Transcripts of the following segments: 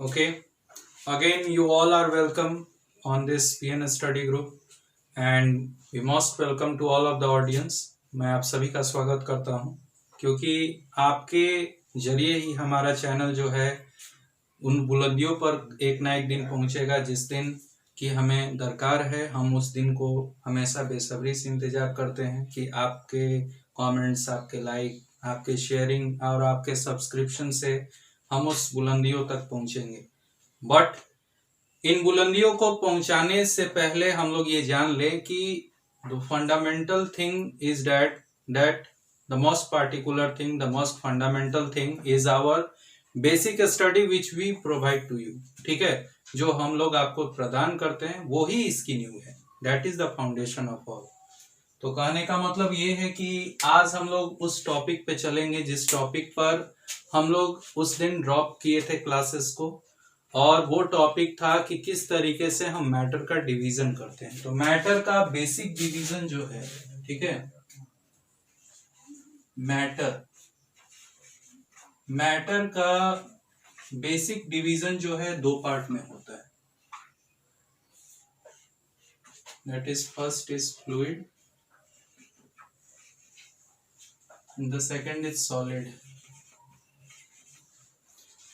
Okay, again, you all are welcome on this PN study group and we most welcome to all of the audience. मैं आप सभी का स्वागत करता हूं क्योंकि आपके जरिए ही हमारा चैनल जो है उन बुलंदियों पर एक ना एक दिन पहुंचेगा जिस दिन की हमें दरकार है। हम उस दिन को हमेशा बेसब्री से इंतजार करते हैं कि आपके कमेंट्स, आपके लाइक, आपके शेयरिंग और आपके सब्सक्रिप्शन से हम उस बुलंदियों तक पहुंचेंगे। बट इन बुलंदियों को पहुंचाने से पहले हम लोग ये जान लें कि the fundamental thing is that the most particular thing, the most fundamental thing is our basic study which we provide to you. ठीक है, जो हम लोग आपको प्रदान करते हैं वो ही इसकी नींव है। That is the foundation of all. तो कहने का मतलब ये है कि आज हम लोग उस टॉपिक पे चलेंगे जिस टॉपिक पर हम लोग उस दिन ड्रॉप किए थे क्लासेस को, और वो टॉपिक था कि किस तरीके से हम मैटर का डिवीजन करते हैं। तो मैटर का बेसिक डिवीजन जो है, ठीक है, मैटर मैटर का बेसिक डिवीजन जो है दो पार्ट में होता है। That is first is fluid and the second is solid.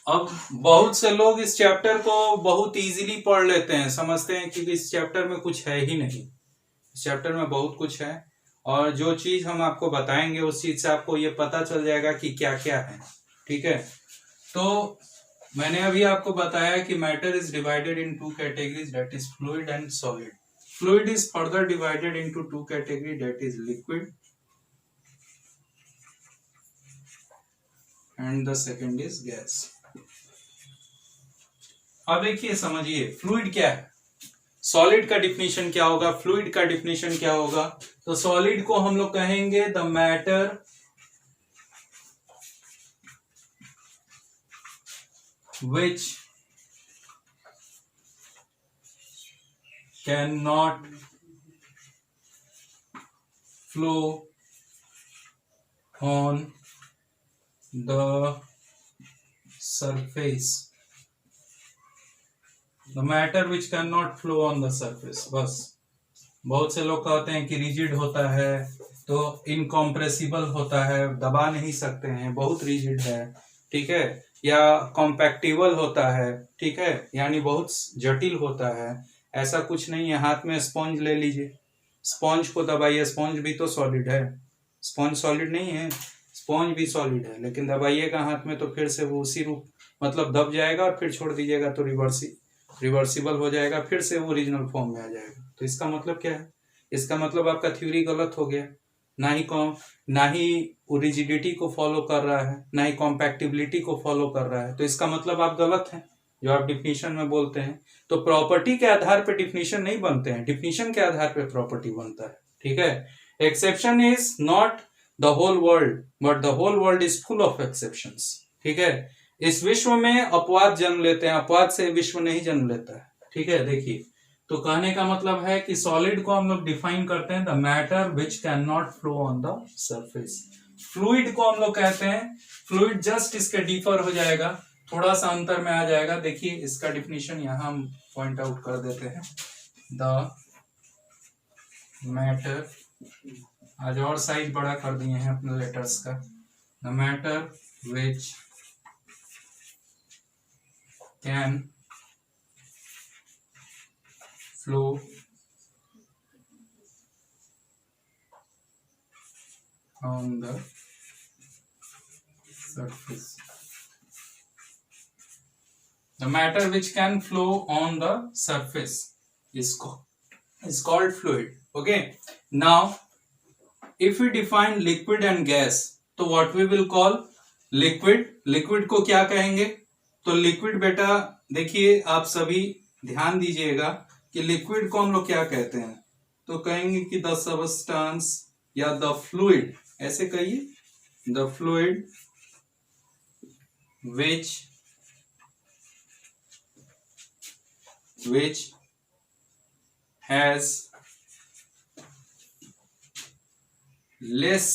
अब बहुत से लोग इस चैप्टर को बहुत इजीली पढ़ लेते हैं, समझते हैं कि इस चैप्टर में कुछ है ही नहीं। इस चैप्टर में बहुत कुछ है और जो चीज हम आपको बताएंगे उस चीज से आपको ये पता चल जाएगा कि क्या क्या है। ठीक है, तो मैंने अभी आपको बताया कि matter is divided in two categories, that is fluid and solid. Fluid is further divided into two category, that is liquid and the second is gas. अब देखिए, समझिए फ्लूइड क्या है, सॉलिड का डिफिनीशन क्या होगा, फ्लूइड का डिफिनीशन क्या होगा। तो सॉलिड को हम लोग कहेंगे the matter which cannot flow on the surface, the matter which cannot flow on the surface। बस, बहुत से लोग कहते हैं कि रिजिड होता है, तो इनकॉम्प्रेसिबल होता है, दबा नहीं सकते हैं, बहुत रिजिड है, ठीक है, या कॉम्पैक्टिबल होता है, ठीक है, यानी बहुत जटिल होता है। ऐसा कुछ नहीं है। हाथ में स्पॉन्ज ले लीजिए, स्पॉन्ज को दबाइए, स्पॉन्ज भी तो सॉलिड है। स्पॉन्ज सॉलिड नहीं है, स्पॉन्ज भी सॉलिड है, लेकिन दबाइएगा हाथ में तो फिर से वो उसी रूप मतलब दब जाएगा और फिर छोड़ दीजिएगा तो रिवर्सिबल हो जाएगा, फिर से वो ओरिजिनल फॉर्म में आ जाएगा। तो इसका मतलब क्या है, इसका मतलब आपका थ्योरी गलत हो गया। ना ही रिजिडिटी को फॉलो कर रहा है, ना ही कॉम्पैक्टिबिलिटी को फॉलो कर रहा है, तो इसका मतलब आप गलत हैं जो आप डिफिनीशन में बोलते हैं। तो प्रॉपर्टी के आधार पे डिफिनीशन नहीं बनते हैं, डिफिनीशन के आधार पे प्रॉपर्टी बनता है। ठीक है, exception is not the whole world but the whole world is full of exceptions. ठीक है, इस विश्व में अपवाद जन्म लेते हैं, अपवाद से विश्व नहीं जन्म लेता है। ठीक है, देखिए, तो कहने का मतलब है कि सॉलिड को हम लोग डिफाइन करते हैं the matter which can not flow on the surface. Fluid को हम लोग कहते हैं, फ्लूइड जस्ट इसके डिफर हो जाएगा, थोड़ा सा अंतर में आ जाएगा। देखिए, इसका डिफिनीशन यहां हम पॉइंट आउट कर देते हैं। द मैटर, आज और साइज बड़ा कर दिए हैं अपने लेटर्स का। The matter which can flow on the surface, the matter which can flow on the surface is called fluid. Okay, now if we define liquid and gas, तो what we will call liquid को क्या कहेंगे, तो liquid बेटा देखिए, आप सभी ध्यान दीजिएगा कि लिक्विड को हम लोग क्या कहते हैं, तो कहेंगे कि द सबस्टेंस या द फ्लूइड, ऐसे कहिए, the fluid which has less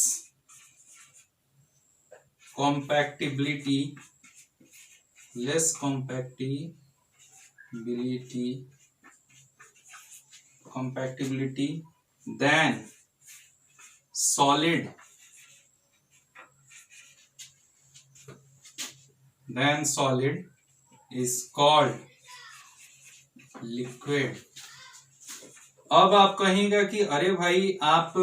compactibility less compactibility than solid is called liquid. अब आप कहेंगे कि अरे भाई आप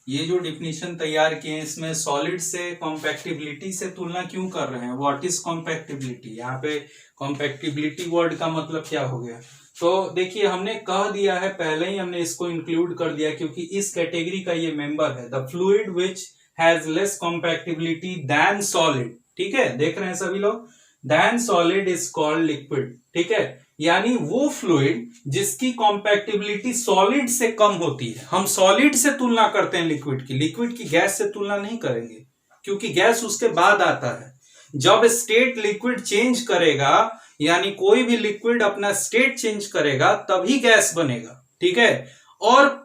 ये जो डिफिनीशन तैयार किए हैं इसमें सॉलिड से कॉम्पैक्टिबिलिटी से तुलना क्यों कर रहे हैं? What is compactibility? यहाँ पे कॉम्पैक्टिबिलिटी वर्ड का मतलब क्या हो गया? तो देखिए हमने कह दिया है, पहले ही हमने इसको इंक्लूड कर दिया क्योंकि इस कैटेगरी का ये मेंबर है, the fluid which has less compactibility than solid. ठीक है, देख रहे हैं सभी लोग, than solid is called liquid. ठीक है, यानी वो फ्लूइड जिसकी कॉम्पैक्टिबिलिटी सॉलिड से कम होती है. हम सॉलिड से तुलना करते हैं लिक्विड की गैस से तुलना नहीं करेंगे क्योंकि गैस उसके बाद आता है. जब स्टेट लिक्विड चेंज करेगा, यानी कोई भी लिक्विड अपना स्टेट चेंज करेगा तभी गैस बनेगा. ठीक है, और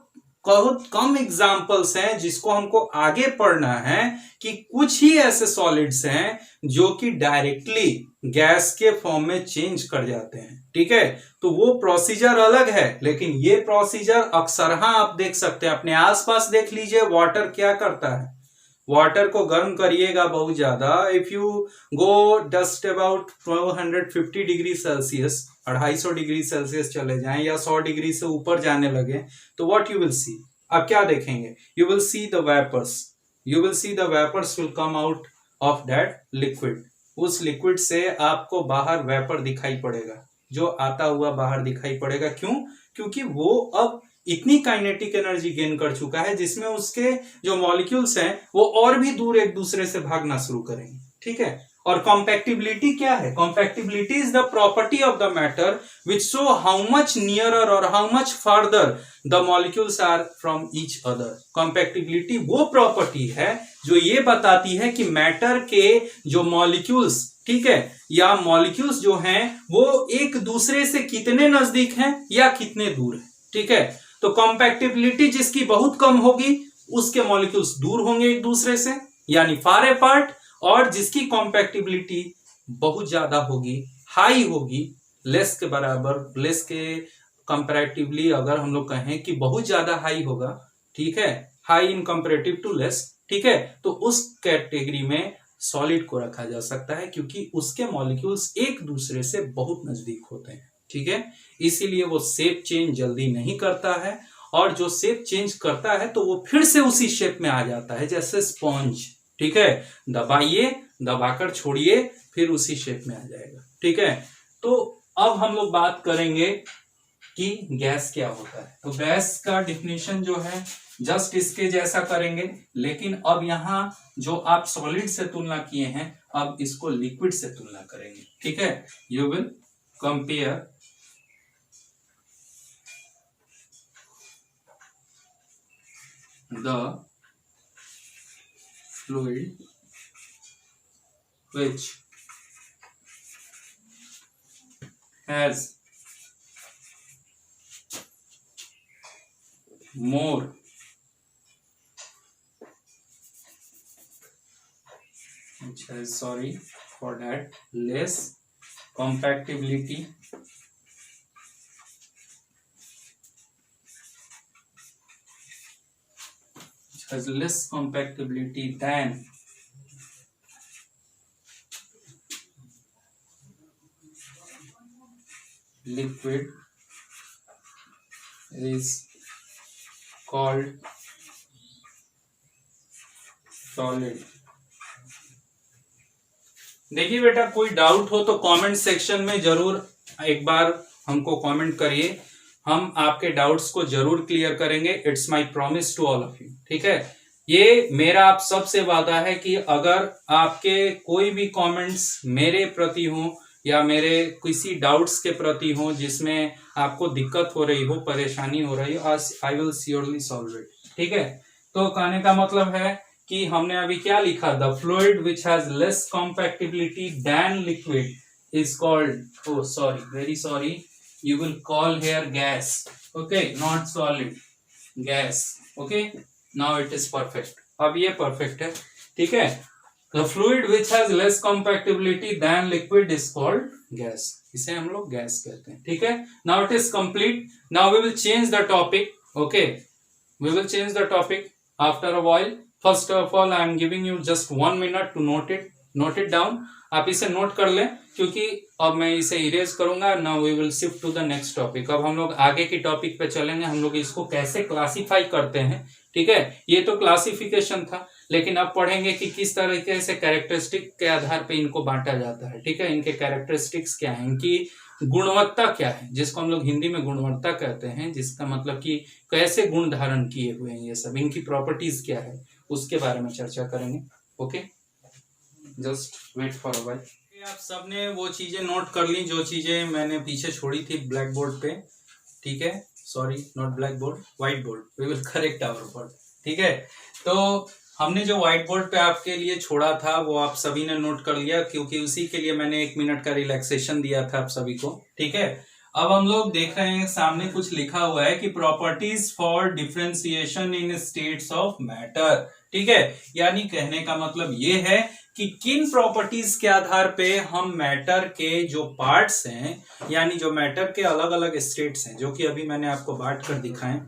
बहुत कम एग्जाम्पल्स हैं जिसको हमको आगे पढ़ना है कि कुछ ही ऐसे सॉलिड्स हैं जो कि डायरेक्टली गैस के फॉर्म में चेंज कर जाते हैं. ठीक है, तो वो प्रोसीजर अलग है, लेकिन ये प्रोसीजर अक्सर आप देख सकते हैं, अपने आसपास देख लीजिए. वाटर क्या करता है? वाटर को गर्म करिएगा बहुत ज्यादा, if you go just about 1250 degree Celsius, 250 degree Celsius चले जाएं या 100 डिग्री से ऊपर जाने लगे, तो व्हाट यू विल सी? आप क्या देखेंगे? You will see the vapours will come out of that liquid. उस लिक्विड से आपको बाहर वेपर दिखाई पड़ेगा, जो आता हुआ बाहर दिखाई पड़ेगा. क्यों? क्योंकि वो अब इतनी काइनेटिक एनर्जी गेन कर चुका है जिसमें उसके जो मॉलिक्यूल्स हैं वो और भी दूर एक दूसरे से भागना शुरू करेंगे. ठीक है, और कॉम्पैक्टिबिलिटी क्या है? Compactibility is the property of the matter which show how much nearer और how much further the molecules are from each other. Compactibility वो प्रॉपर्टी है जो ये बताती है कि मैटर के जो मॉलिक्यूल्स, ठीक है, या मॉलिक्यूल्स जो हैं वो एक दूसरे से कितने नजदीक हैं या कितने दूर हैं. ठीक है, तो कॉम्पैक्टिबिलिटी जिसकी बहुत कम होगी उसके मॉलिक्यूल्स दूर होंगे एक दूसरे से, यानी फार अपार्ट, और जिसकी कॉम्पैक्टिबिलिटी बहुत ज्यादा होगी, हाई होगी, लेस के बराबर, लेस के कंपैरेटिवली अगर हम लोग कहें कि बहुत ज्यादा हाई होगा, ठीक है, high in comparative to less, ठीक है, तो उस कैटेगरी में सॉलिड को रखा जा सकता है क्योंकि उसके मॉलिक्यूल्स एक दूसरे से बहुत नजदीक होते हैं. ठीक है, इसीलिए वो शेप चेंज जल्दी नहीं करता है, और जो शेप चेंज करता है तो वो फिर से उसी शेप में आ जाता है, जैसे स्पॉन्ज. ठीक है, दबाइए, दबाकर छोड़िए, फिर उसी शेप में आ जाएगा. ठीक है, तो अब हम लोग बात करेंगे कि गैस क्या होता है. तो गैस का डिफिनेशन जो है जस्ट इसके जैसा करेंगे, लेकिन अब यहां जो आप सॉलिड से तुलना किए हैं अब इसको लिक्विड से तुलना करेंगे. ठीक है, you will compare the fluid which has more less compactibility has less compactibility than liquid is called solid. देखिए बेटा, कोई डाउट हो तो कमेंट सेक्शन में जरूर एक बार हमको कमेंट करिए, हम आपके डाउट्स को जरूर क्लियर करेंगे. It's my promise to all of you. ठीक है, ये मेरा आप सबसे वादा है कि अगर आपके कोई भी कमेंट्स मेरे प्रति हो या मेरे किसी डाउट्स के प्रति हो जिसमें आपको दिक्कत हो रही हो, परेशानी हो रही हो, I will surely solve it. ठीक है, तो कहने का मतलब है कि हमने अभी क्या लिखा? The fluid which has less compactibility than liquid is called, oh sorry, very sorry, you will call here gas. Okay, not solid, gas. Okay, now it is perfect. अब ये perfect है. ठीक है, the fluid which has less compactibility than liquid is called gas, इसे हम लोग gas कहते हैं। ठीक है, now it is complete. Now we will change the topic. Okay, we will change the topic after a while. First of all I am giving you just 1 minute to note it down. आप इसे note कर लें, क्योंकि अब मैं इसे erase करूंगा। Now we will shift to the next topic. अब हम लोग आगे की टॉपिक पे चलेंगे, हम लोग इसको कैसे क्लासिफाई करते हैं। ठीक है, ये तो क्लासिफिकेशन था, लेकिन अब पढ़ेंगे कि किस तरीके से कैरेक्टरिस्टिक के आधार पे इनको बांटा जाता है। ठीक है, इनके कैरेक्टरिस्टिक्स क्या है, इनकी गुणवत्ता क्या है, जिसको हम लोग हिंदी में गुणवत्ता कहते हैं, जिसका मतलब कि कैसे गुण धारण किए हुए हैं ये सब, इनकी प्रॉपर्टीज क्या है, उसके बारे में चर्चा करेंगे। Okay, just wait for a while. आप सबने वो चीजें नोट कर ली जो चीजें मैंने पीछे छोड़ी थी ब्लैक बोर्ड पे। ठीक है, sorry not black board, white board, we will correct our word. ठीक है, तो हमने जो व्हाइट बोर्ड पे आपके लिए छोड़ा था वो आप सभी ने नोट कर लिया, क्योंकि उसी के लिए मैंने 1 मिनट का रिलैक्सेशन दिया था आप सभी को। ठीक है, अब हम लोग देख रहे हैं सामने कुछ लिखा हुआ है कि properties for differentiation in states of matter. ठीक है, यानी कहने का मतलब ये है कि किन प्रॉपर्टीज के आधार पे हम मैटर के जो पार्ट्स हैं, यानी जो मैटर के अलग अलग स्टेट्स हैं, जो कि अभी मैंने आपको बांट कर दिखाएं,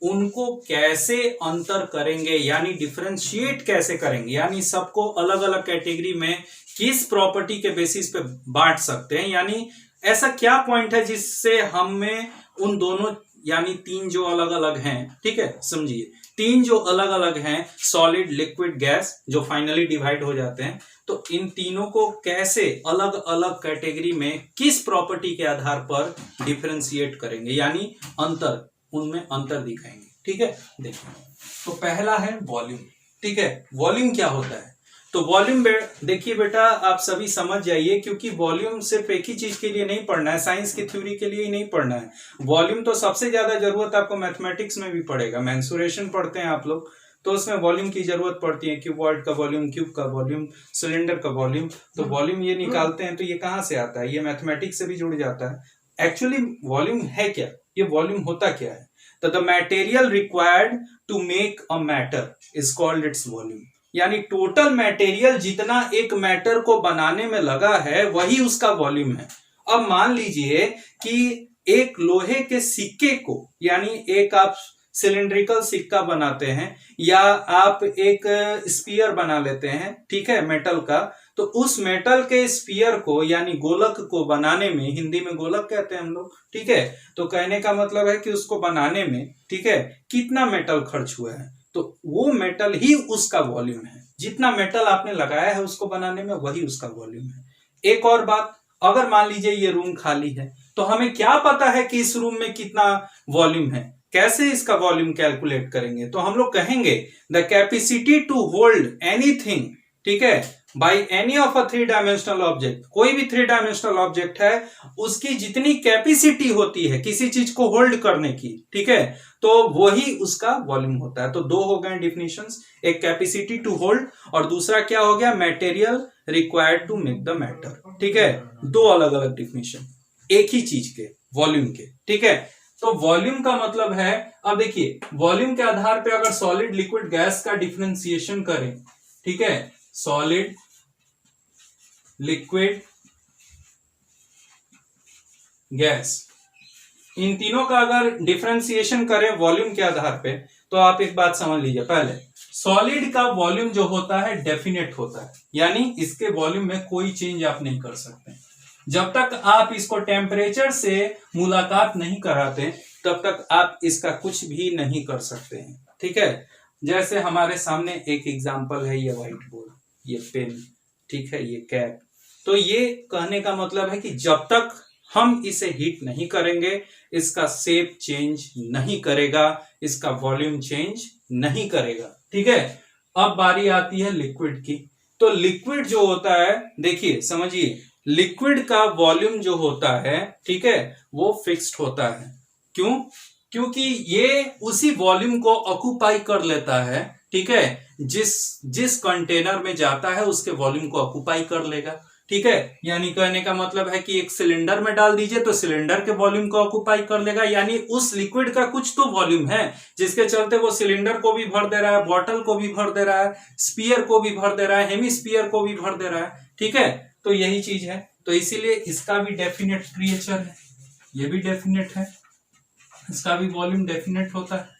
उनको कैसे अंतर करेंगे, यानी डिफरेंशिएट कैसे करेंगे, यानी सबको अलग अलग कैटेगरी में किस प्रॉपर्टी के बेसिस पे बांट सकते हैं। यानी ऐसा क्या पॉइंट है जिससे हमें उन दोनों, यानी 3 जो अलग अलग हैं, ठीक है, समझिए 3 जो अलग अलग हैं, सॉलिड, लिक्विड, गैस, जो फाइनली डिवाइड हो जाते हैं, तो इन तीनों को कैसे अलग अलग कैटेगरी में किस प्रॉपर्टी के आधार पर डिफरेंशिएट करेंगे, यानी अंतर, उनमें अंतर दिखाएंगे। ठीक है, देखिए, तो पहला है वॉल्यूम। ठीक है, वॉल्यूम क्या होता है, तो वॉल्यूम देखिए बेटा, आप सभी समझ जाइए, क्योंकि वॉल्यूम सिर्फ एक ही चीज के लिए नहीं पढ़ना है, साइंस की थ्योरी के लिए ही नहीं पढ़ना है। वॉल्यूम तो सबसे ज्यादा जरूरत आपको मैथमेटिक्स में भी पड़ेगा। मेंसुरेशन पढ़ते हैं आप लोग, तो उसमें वॉल्यूम की जरूरत पड़ती है, क्यूबॉइड का वॉल्यूम, क्यूब का वॉल्यूम, सिलेंडर का वॉल्यूम। तो वॉल्यूम ये निकालते हैं, तो ये कहां से आता है, ये मैथमेटिक्स से भी जुड़ जाता है। एक्चुअली वॉल्यूम है क्या, ये वॉल्यूम होता क्या है, तो the material required to make a matter is called its volume. यानी टोटल मटेरियल जितना एक मैटर को बनाने में लगा है, वही उसका वॉल्यूम है। अब मान लीजिए कि एक लोहे के सिक्के को, यानी एक आप सिलिंड्रिकल सिक्का बनाते हैं, या आप एक स्फीयर बना लेते हैं, ठीक है, मेटल का, तो उस मेटल के स्फीयर को, यानी गोलक को बनाने में, हिंदी में गोलक कहते हैं हम लोग, ठीक है, तो कहने का मतलब है कि उसको बनाने में, ठीक है, कितना मेटल खर्च हुआ है, तो वो मेटल ही उसका वॉल्यूम है। जितना मेटल आपने लगाया है उसको बनाने में, वही उसका वॉल्यूम है। एक और बात, अगर मान लीजिए ये रूम खाली है, तो हमें क्या पता है कि इस रूम में कितना वॉल्यूम है, कैसे इसका वॉल्यूम कैलकुलेट करेंगे, तो हम लोग कहेंगे the capacity to hold anything, ठीक है, by any of a 3 dimensional object. कोई भी 3 डायमेंशनल ऑब्जेक्ट है, उसकी जितनी कैपेसिटी होती है किसी चीज को होल्ड करने की, ठीक है, तो वही उसका वॉल्यूम होता है। तो 2 हो गए डिफिनेशंस, एक कैपेसिटी टू होल्ड और दूसरा क्या हो गया, material required to make the matter. ठीक है, 2 अलग अलग डिफिनेशन एक ही चीज के, वॉल्यूम के। ठीक है, तो वॉल्यूम का मतलब है, अब देखिए वॉल्यूम के आधार पे अगर सॉलिड, लिक्विड, गैस का डिफरेंशिएशन करें, ठीक है, सॉलिड, लिक्विड, गैस, इन तीनों का अगर डिफरेंशिएशन करें वॉल्यूम के आधार पे, तो आप एक बात समझ लीजिए। पहले सॉलिड का वॉल्यूम जो होता है डेफिनेट होता है, यानी इसके वॉल्यूम में कोई चेंज आप नहीं कर सकते। जब तक आप इसको टेम्परेचर से मुलाकात नहीं कराते, तब तक आप इसका कुछ भी नहीं कर सकते हैं। ठीक है, जैसे हमारे सामने एक एग्जांपल है, ये व्हाइट बोर्ड, ये पेन, ठीक है, ये कैप। तो ये कहने का मतलब है कि जब तक हम इसे हीट नहीं करेंगे, इसका शेप चेंज नहीं करेगा, इसका वॉल्यूम चेंज नहीं करेगा। ठीक है, अब बारी आती है लिक्विड की। तो लिक्विड जो होता है, देखिए समझिए, लिक्विड का वॉल्यूम जो होता है, ठीक है, वो फिक्स्ड होता है। क्यों? क्योंकि ये उसी वॉल्यूम को ऑक्यूपाई कर लेता है, ठीक है, जिस कंटेनर में जाता है उसके वॉल्यूम को ऑक्यूपाई कर लेगा। ठीक है, यानी कहने का मतलब है कि एक सिलेंडर में डाल दीजिए तो सिलेंडर के वॉल्यूम को ऑक्युपाई कर लेगा, यानी उस लिक्विड का कुछ तो वॉल्यूम है जिसके चलते वो सिलेंडर को भी भर दे रहा है, बॉटल को भी भर दे रहा है, स्पीयर को भी भर दे रहा है, हेमिस्फीयर को भी भर दे रहा है। ठीक है, तो यही चीज है, तो इसीलिए इसका भी डेफिनेट क्रिएचर है, ये भी डेफिनेट है, इसका भी वॉल्यूम डेफिनेट होता है।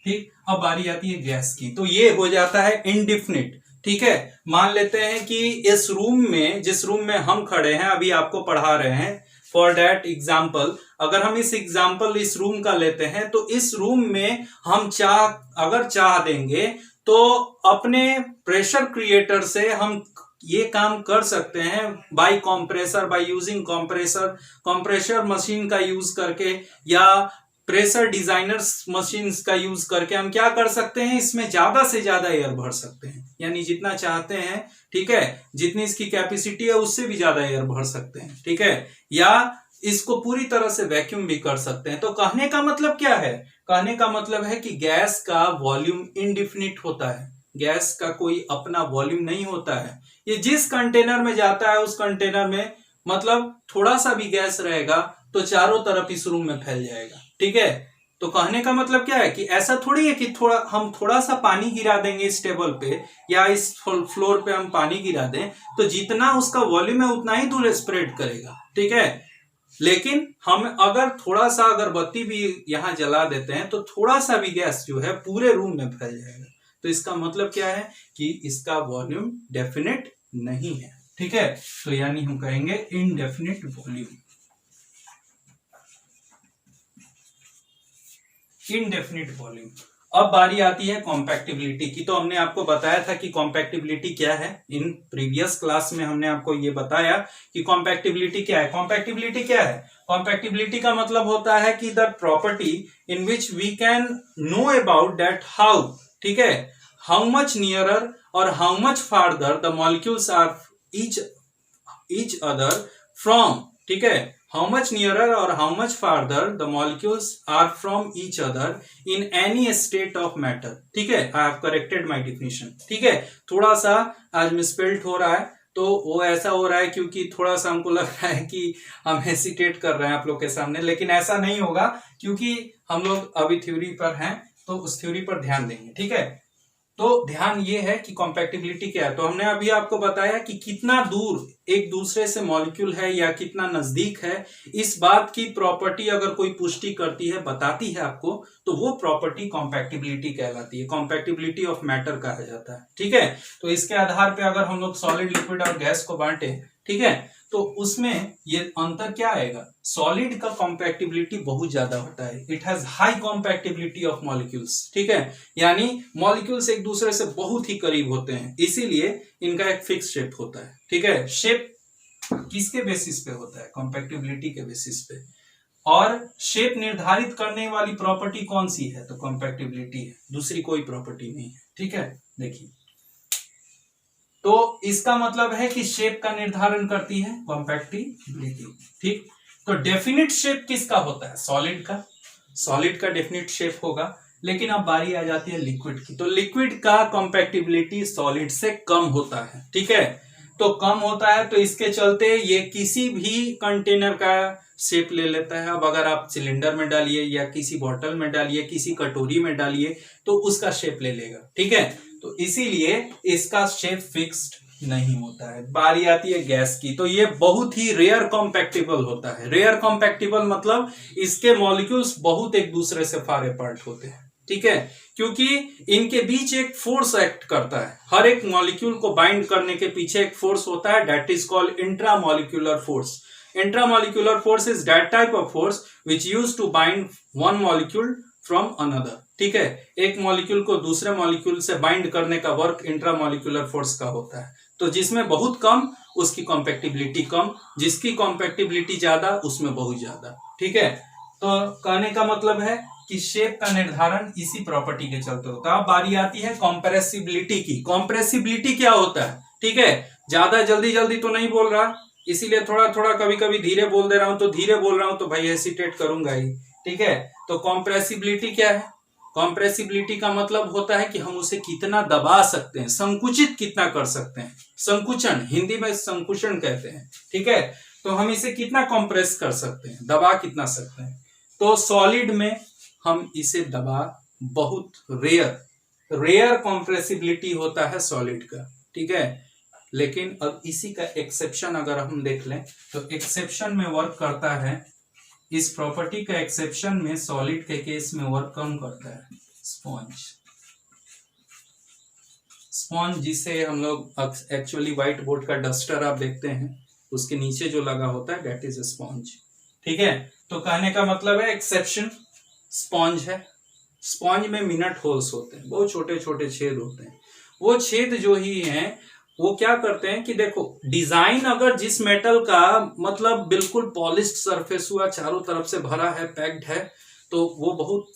ठीक, अब बारी आती है गैस की, तो ये हो जाता है इनडिफिनिट। ठीक है, मान लेते हैं कि इस रूम में, जिस रूम में हम खड़े हैं अभी आपको पढ़ा रहे हैं, फॉर दैट एग्जाम्पल, अगर हम इस रूम का लेते हैं तो इस रूम में हम अगर चाह देंगे तो अपने प्रेशर क्रिएटर से हम ये काम कर सकते हैं by compressor, by using compressor machine का यूज करके या प्रेशर डिजाइनर्स मशीन्स का यूज करके हम क्या कर सकते हैं, इसमें ज्यादा से ज्यादा एयर भर सकते हैं, यानी जितना चाहते हैं, ठीक है, जितनी इसकी कैपेसिटी है उससे भी ज्यादा एयर भर सकते हैं। ठीक है, या इसको पूरी तरह से वैक्यूम भी कर सकते हैं। तो कहने का मतलब क्या है, कहने का मतलब है कि गैस का वॉल्यूम इनडिफिनिट होता है, गैस का कोई अपना वॉल्यूम नहीं होता है, ये जिस कंटेनर में जाता है उस कंटेनर में मतलब थोड़ा सा भी गैस रहेगा तो चारों तरफ इस रूम में फैल जाएगा। ठीक है, तो कहने का मतलब क्या है कि ऐसा थोड़ी है कि हम थोड़ा सा पानी गिरा देंगे इस टेबल पे या इस फ्लोर पे हम पानी गिरा दें तो जितना उसका वॉल्यूम है उतना ही दूर स्प्रेड करेगा। ठीक है, लेकिन हम अगर थोड़ा सा अगरबत्ती भी यहां जला देते हैं तो थोड़ा सा भी गैस जो है पूरे रूम में फैल जाएगा। तो इसका मतलब क्या है कि इसका वॉल्यूम डेफिनेट नहीं है। ठीक है, तो यानी हम कहेंगे इनडेफिनिट वॉल्यूम, इनडेफिनिट वॉल्यूम। अब बारी आती है कॉम्पैक्टिबिलिटी की। तो हमने आपको बताया था कि कॉम्पैक्टिबिलिटी क्या है, इन प्रीवियस क्लास में हमने आपको ये बताया कि कॉम्पैक्टिबिलिटी क्या है। कॉम्पैक्टिबिलिटी क्या है, कॉम्पैक्टिबिलिटी का मतलब होता है कि the property in which we can know about that how, ठीक है, हाउ मच नियरर और how much farther the molecules are each other from, ठीक है, how much nearer or how much farther the molecules are from each other in any state of matter। ठीक है, I have corrected my definition। ठीक है, थोड़ा सा आज misspelled हो रहा है तो वो ऐसा हो रहा है क्योंकि थोड़ा सा हमको लग रहा है कि हम हेसिटेट कर रहे हैं आप लोग के सामने, लेकिन ऐसा नहीं होगा क्योंकि हम लोग अभी थ्योरी पर हैं तो उस थ्योरी पर ध्यान देंगे। ठीक है, तो ध्यान ये है कि कॉम्पैक्टिबिलिटी क्या है। तो हमने अभी आपको बताया कि कितना दूर एक दूसरे से मॉलिक्यूल है या कितना नजदीक है, इस बात की प्रॉपर्टी अगर कोई पुष्टि करती है, बताती है आपको, तो वो प्रॉपर्टी कॉम्पैक्टिबिलिटी कहलाती है, कॉम्पैक्टिबिलिटी ऑफ मैटर कहा जाता है। ठीक है, तो इसके आधार पे अगर हम लोग सॉलिड, लिक्विड और गैस को बांटे, ठीक है, तो उसमें ये अंतर क्या आएगा, सॉलिड का कॉम्पैक्टिबिलिटी बहुत ज्यादा होता है, it has high compactibility of molecules. ठीक है, यानी मॉलिक्यूल्स एक दूसरे से बहुत ही करीब होते हैं, इसीलिए इनका एक फिक्स शेप होता है। ठीक है, शेप किसके बेसिस पे होता है, कॉम्पैक्टिबिलिटी के बेसिस पे, और शेप निर्धारित करने वाली प्रॉपर्टी कौन सी है, तो कॉम्पैक्टिबिलिटी है, दूसरी कोई प्रॉपर्टी नहीं है। ठीक है, देखिए, तो इसका मतलब है कि शेप का निर्धारण करती है कॉम्पैक्टिबिलिटी। ठीक, तो डेफिनिट शेप किसका होता है, सॉलिड का, सॉलिड का डेफिनिट शेप होगा। लेकिन अब बारी आ जाती है लिक्विड की, तो लिक्विड का कॉम्पैक्टिबिलिटी सॉलिड से कम होता है। ठीक है, तो कम होता है तो इसके चलते ये किसी भी कंटेनर का शेप ले लेता है। अब अगर आप सिलेंडर में डालिए या किसी बॉटल में डालिए, किसी कटोरी में डालिए तो उसका शेप ले लेगा। ठीक है, तो इसीलिए इसका शेप फिक्स्ड नहीं होता है। बारी आती है गैस की, तो ये बहुत ही रेयर कॉम्पैक्टिबल होता है। रेयर कॉम्पैक्टिबल मतलब इसके मॉलिक्यूल्स बहुत एक दूसरे से फार अपार्ट होते हैं। ठीक है, क्योंकि इनके बीच एक फोर्स एक्ट करता है, हर एक मॉलिक्यूल को बाइंड करने के पीछे एक फोर्स होता है, that is called intramolecular force. Intramolecular force is that type of force which use to bind one molecule from another. ठीक है, एक मॉलिक्यूल को दूसरे मॉलिक्यूल से बाइंड करने का वर्क इंट्रामॉलिक्यूलर फोर्स का होता है। तो जिसमें बहुत कम उसकी कॉम्पैक्टिबिलिटी कम, जिसकी कॉम्पैक्टिबिलिटी ज्यादा उसमें बहुत ज्यादा। ठीक है, तो कहने का मतलब है कि शेप का निर्धारण इसी प्रॉपर्टी के चलते होता है। अब बारी आती है कॉम्प्रेसिबिलिटी की। कॉम्प्रेसिबिलिटी क्या होता है, ठीक है, ज्यादा जल्दी जल्दी तो नहीं बोल रहा, इसीलिए थोड़ा थोड़ा कभी कभी धीरे बोल दे रहा हूं, तो धीरे बोल रहा हूं तो भाई हेसिटेट करूंगा ही। ठीक है, तो कॉम्प्रेसिबिलिटी क्या है, कॉम्प्रेसिबिलिटी का मतलब होता है कि हम उसे कितना दबा सकते हैं, संकुचित कितना कर सकते हैं, संकुचन हिंदी में संकुचन कहते हैं, ठीक है। तो हम इसे कितना कंप्रेस कर सकते हैं, दबा कितना सकते हैं। तो सॉलिड में हम इसे दबा बहुत रेयर कॉम्प्रेसिबिलिटी होता है सॉलिड का, ठीक है। लेकिन अब इसी का एक्सेप्शन अगर हम देख लें तो एक्सेप्शन में वर्क करता है, इस प्रॉपर्टी का एक्सेप्शन में सॉलिड के केस में वर्क कम करता है स्पॉन्ज जिसे हम लोग एक्चुअली व्हाइट बोर्ड का डस्टर आप देखते हैं उसके नीचे जो लगा होता है दैट इज स्पॉन्ज, ठीक है। तो कहने का मतलब है एक्सेप्शन स्पॉन्ज है। स्पॉन्ज में मिनट होल्स होते हैं, बहुत छोटे छोटे छेद होते हैं। वो छेद जो ही हैं वो क्या करते हैं कि देखो डिजाइन अगर जिस मेटल का मतलब बिल्कुल पॉलिश्ड सरफेस हुआ, चारों तरफ से भरा है, पैक्ड है, तो वो बहुत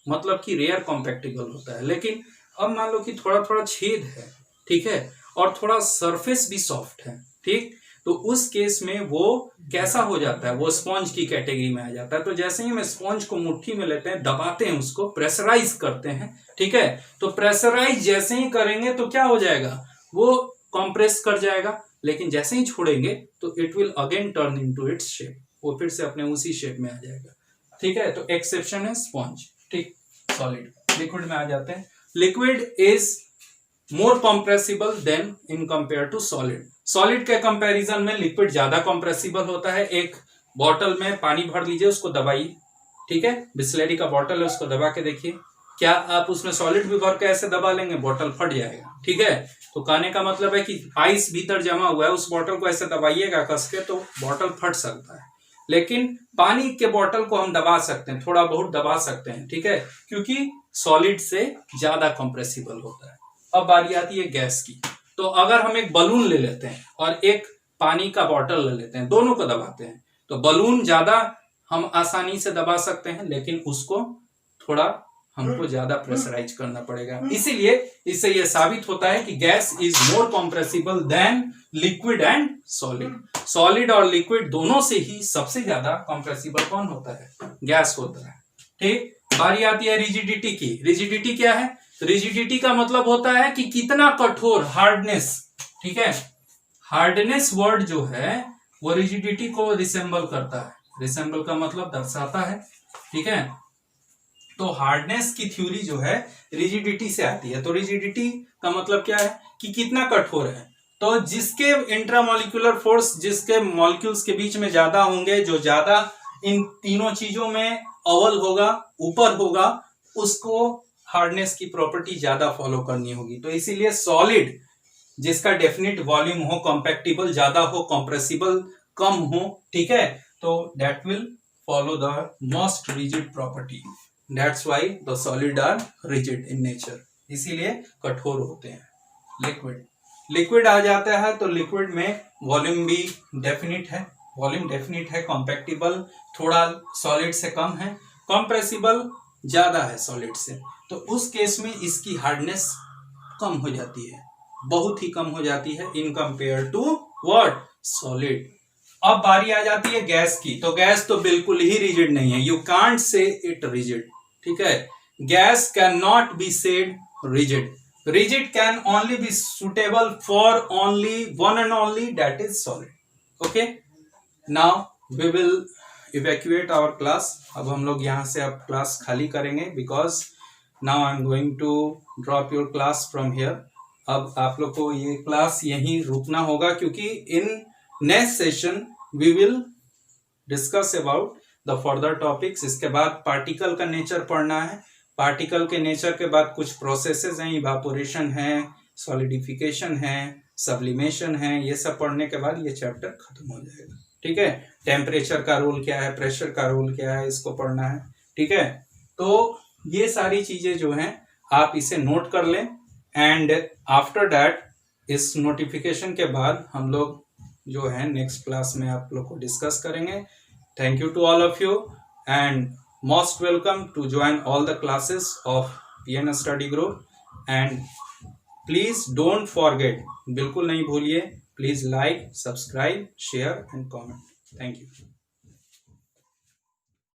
मतलब कि रेयर कॉम्पैक्टेबल होता है। लेकिन अब मान लो कि थोड़ा थोड़ा छेद है, ठीक है, और थोड़ा सरफेस भी सॉफ्ट है, ठीक, तो उस केस में वो कैसा हो जाता है, वो स्पॉन्ज की कैटेगरी में आ जाता है। तो जैसे ही हम स्पॉन्ज को मुट्ठी में लेते हैं, दबाते हैं, उसको प्रेशराइज करते हैं, ठीक है, तो प्रेशराइज जैसे ही करेंगे तो क्या हो जाएगा, वो कंप्रेस कर जाएगा। लेकिन जैसे ही छोड़ेंगे तो it will again turn into its shape, वो फिर से अपने उसी शेप में आ जाएगा, ठीक है। तो एक्सेप्शन है स्पॉन्ज, ठीक। सॉलिड लिक्विड में आ जाते हैं। Liquid is more compressible than in compare to solid. Solid के कंपैरिजन में लिक्विड ज्यादा कंप्रेसिबल होता है। एक बॉटल में पानी भर लीजिए, उसको दबाइए, ठीक है, बिस्लेरी का बॉटल है, उसको दबा के देखिए, क्या आप उसमें सॉलिड भी भर के ऐसे दबा लेंगे, बॉटल फट जाएगा, ठीक है। तो कहने का मतलब है कि आइस भीतर जमा हुआ है, उस बॉटल को ऐसे दबाइएगा कस के तो बॉटल फट सकता है। लेकिन पानी के बॉटल को हम दबा सकते हैं, थोड़ा बहुत दबा सकते हैं, ठीक है, क्योंकि सॉलिड से ज्यादा कंप्रेसिबल होता है। अब बारी आती है गैस की। तो अगर हम एक बलून ले लेते हैं और एक पानी का बॉटल ले लेते हैं, दोनों को दबाते हैं, तो बलून ज्यादा हम आसानी से दबा सकते हैं, लेकिन उसको थोड़ा हमको ज्यादा प्रेशराइज करना पड़ेगा। इसीलिए इससे यह साबित होता है कि gas is more compressible than liquid and solid. Solid और लिक्विड दोनों से ही सबसे ज्यादा कंप्रेसिबल कौन होता है, गैस होता है, ठीक। बारी आती है रिजिडिटी की। रिजिडिटी क्या है, रिजिडिटी का मतलब होता है कि कितना कठोर, हार्डनेस, ठीक है। हार्डनेस वर्ड जो है वो रिजिडिटी को रिसेंबल करता है, रिसेंबल का मतलब दर्शाता है, ठीक है। तो हार्डनेस की थ्योरी जो है रिजिडिटी से आती है। तो रिजिडिटी का मतलब क्या है कि कितना कठोर है। तो जिसके इंट्रामोलिकुलर फोर्स, जिसके मॉलिक्यूल्स के बीच में ज्यादा होंगे, जो ज्यादा इन तीनों चीजों में अव्वल होगा, ऊपर होगा, उसको हार्डनेस की प्रॉपर्टी ज्यादा फॉलो करनी होगी। तो इसीलिए सॉलिड जिसका डेफिनिट वॉल्यूम हो, कॉम्पैक्टेबल ज्यादा हो, कंप्रेसिबल कम हो, ठीक है, तो that will follow the most rigid property. That's why the solid are rigid in nature, इसीलिए कठोर होते हैं। लिक्विड आ जाता है तो लिक्विड में वॉल्यूम भी डेफिनिट है, वॉल्यूम डेफिनिट है, कॉम्पैक्टेबल थोड़ा सॉलिड से कम है, कंप्रेसिबल ज्यादा है सॉलिड से। तो उस केस में इसकी हार्डनेस कम हो जाती है, बहुत ही कम हो जाती है in compare to what, solid. अब बारी आ जाती है गैस की। तो गैस तो बिल्कुल ही रिजिड नहीं है, you can't say it rigid, ठीक है। Gas can not be said rigid. Rigid can only be suitable for only one and only, that is solid. Okay, now we will evacuate our class. अब हम लोग यहां से अब class खाली करेंगे, because now I am going to drop your class from here. अब आप लोग को ये क्लास यहीं रुकना होगा, क्योंकि in next session we will discuss about the further topics. इसके बाद पार्टिकल का नेचर पढ़ना है। पार्टिकल के नेचर के बाद कुछ प्रोसेसेस हैं, इवापोरेशन है, सॉलिडिफिकेशन है, सब्लिमेशन है, ये सब पढ़ने के बाद ये चैप्टर खत्म हो जाएगा, ठीक है। टेम्परेचर का रोल क्या है, प्रेशर का रोल क्या है, इसको पढ़ना है, ठीक है। तो ये सारी चीजें जो हैं आप इसे नोट कर लें, एंड आफ्टर दैट इस नोटिफिकेशन के बाद हम लोग जो है नेक्स्ट क्लास में आप लोग को डिस्कस करेंगे। Thank you to all of you and most welcome to join all the classes of PN study group. And please don't forget, बिल्कुल नहीं भूलिए, please like, subscribe, share and comment. Thank you.